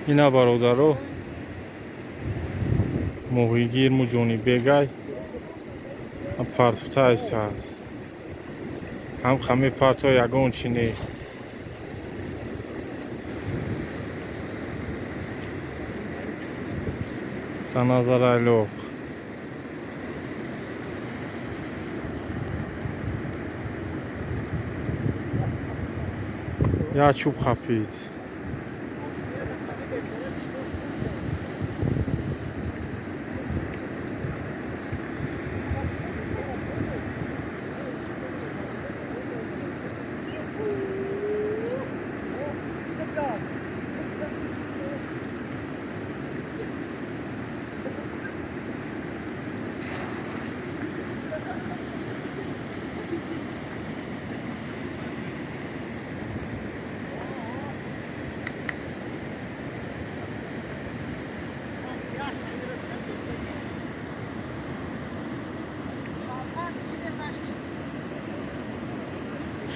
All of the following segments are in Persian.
اینا برادرو موهیگیر مو جونی بگای پارتفتا هست هم خمی پارتو یگون چی نیست تا نظر ایلوق یا چوب خپید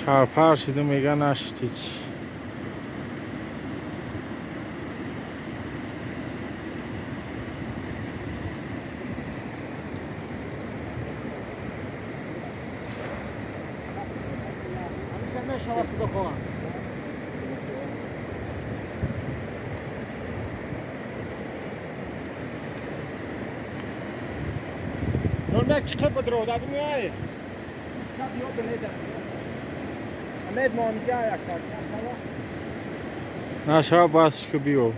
شرپر شده میگه نشتی چی Normal çıkıp بدرو دادم میای استاد یو بلیدم امید مانجا یک کار نه شب بس که بیو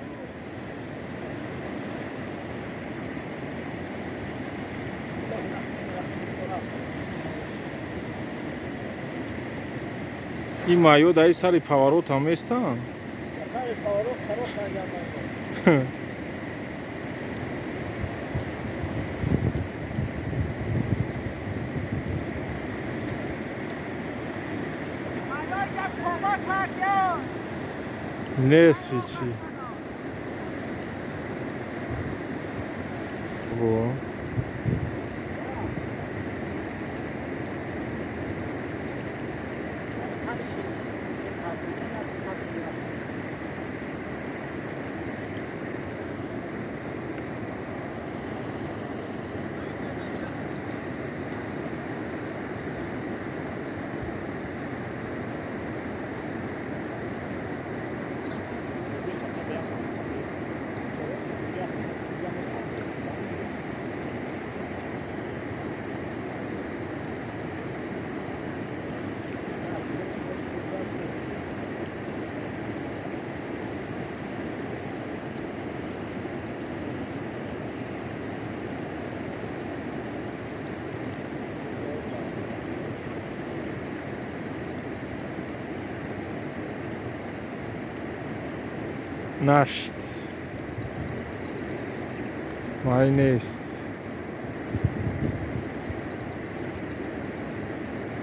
این مایو دایی سری پاوروت هم ایستن سر پارو خروش انجام نیستی چی بو نشت مای نیست